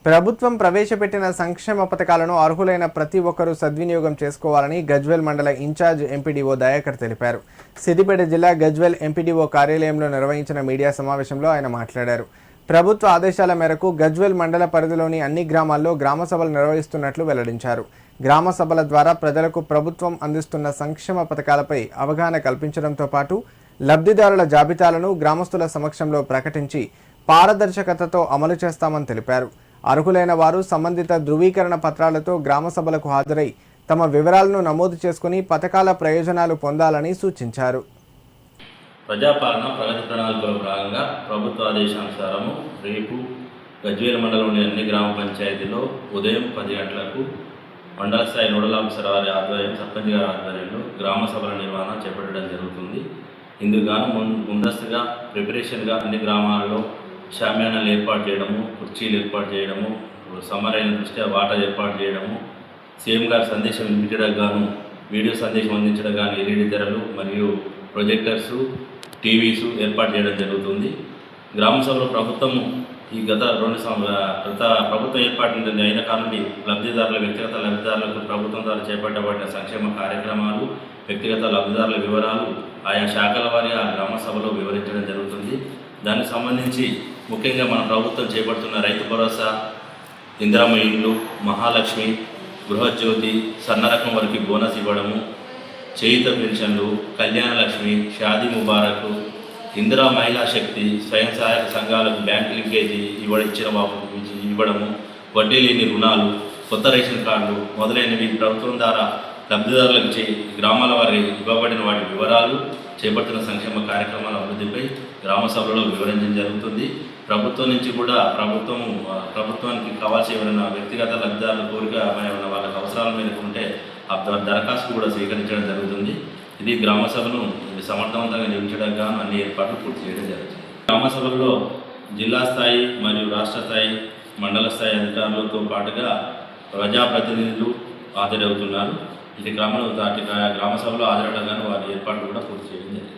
ప్రభుత్వం ప్రవేశపెట్టిన సంక్షేమ పథకాలను అర్హులైన ప్రతి ఒక్కరూ సద్వినియోగం చేసుకోవాలని గజ్వేల్ మండల ఇన్ఛార్జ్ ఎంపీడీఓ దయాకర్ తెలిపారు. సిద్దిపేట జిల్లా గజ్వేల్ ఎంపీడీఓ కార్యాలయంలో నిర్వహించిన మీడియా సమావేశంలో ఆయన మాట్లాడారు. ప్రభుత్వ ఆదేశాల మేరకు గజ్వేల్ మండల పరిధిలోని అన్ని గ్రామాల్లో గ్రామ సభలు నిర్వహిస్తున్నట్లు వెల్లడించారు. గ్రామ సభల ద్వారా ప్రజలకు ప్రభుత్వం అందిస్తున్న సంక్షేమ పథకాలపై అవగాహన కల్పించడంతో పాటు లబ్ధిదారుల జాబితాలను గ్రామస్తుల సమక్షంలో ప్రకటించి పారదర్శకతతో అమలు చేస్తామని తెలిపారు. అర్హులైన వారు సంబంధిత ధృవీకరణ పత్రాలతో గ్రామ సభలకు హాజరై తమ వివరాలను నమోదు చేసుకుని పథకాల ప్రయోజనాలు పొందాలని సూచించారు. ప్రజాపాలన ప్రగతి ప్రణాళికలో భాగంగా ప్రభుత్వ ఆదేశానుసారము రేపు గజ్వేల్ మండలంలోని అన్ని గ్రామ పంచాయతీలో ఉదయం 10 గంటలకు మండల స్థాయి నోడల్ ఆఫీసర్ వారి ఆధ్వర్యం సర్పంచ్ గారి ఆధ్వర్యంలో గ్రామ సభల నిర్వహణ చేపట్టడం జరుగుతుంది. ఇందుకు గాను ముందస్తుగా ప్రిపరేషన్గా అన్ని గ్రామాలలో షామ్యానాలు ఏర్పాటు చేయడము, కుర్చీలు ఏర్పాటు చేయడము, సమ్మర్ అయిన దృష్ట్యా వాటర్ ఏర్పాటు చేయడము, సీఎం గారి సందేశం వినిపించడానికి గాను వీడియో సందేశం అందించడం గాను ఎల్ఈడి తెరలు మరియు ప్రొజెక్టర్స్, టీవీస్ ఏర్పాటు చేయడం జరుగుతుంది. గ్రామ సభలో ప్రభుత్వము ఈ గత ప్రభుత్వం ఏర్పాటు అయిన కానుండి వ్యక్తిగత లబ్ధిదారులకు ప్రభుత్వం ద్వారా చేపట్టబడిన సంక్షేమ కార్యక్రమాలు, వ్యక్తిగత లబ్ధిదారుల వివరాలు ఆయా శాఖల వారీగా గ్రామ సభలో వివరించడం జరుగుతుంది. దానికి సంబంధించి ముఖ్యంగా మన ప్రభుత్వం చేపడుతున్న రైతు భరోసా, ఇందిరమ్మ ఇండ్లు, మహాలక్ష్మి, గృహజ్యోతి, సన్నరకం వరకు బోనస్ ఇవ్వడము, చేయుత పెన్షన్లు, కళ్యాణ లక్ష్మి, షాదీ ముబారక్, ఇందిరా మహిళా శక్తి, స్వయం సహాయక సంఘాలకు బ్యాంక్ లింకేజీ ఇవ్వడము, వడ్డీ లేని రుణాలు, కొత్త రేషన్ కార్డులు మొదలైనవి ప్రభుత్వం ద్వారా లబ్ధిదారులకు గ్రామాల వారి ఇవ్వబడిన వాటి వివరాలు, చేపడుతున్న సంక్షేమ కార్యక్రమాల అభివృద్ధిపై గ్రామ సభలో వివరించడం జరుగుతుంది. ప్రభుత్వం నుంచి కూడా ప్రభుత్వానికి కావాల్సి ఏమైనా వ్యక్తిగత లబ్ధిదారుల కోరిక ఏమైనా వాళ్ళకి అవసరాల మేరకు ఉంటే ఆ దరఖాస్తు కూడా స్వీకరించడం జరుగుతుంది. ఇది గ్రామ సభను సమర్థవంతంగా నిర్వహించడానికి గాను అన్ని ఏర్పాట్లు పూర్తి చేయడం జరుగుతుంది. గ్రామ సభల్లో జిల్లా స్థాయి మరియు రాష్ట్ర స్థాయి, మండల స్థాయి అధికారులతో పాటుగా ప్రజాప్రతినిధులు హాజరవుతున్నారు. ఇది గ్రామ సభలో హాజరవడం గాను వారి ఏర్పాట్లు కూడా పూర్తి చేయడం జరిగింది.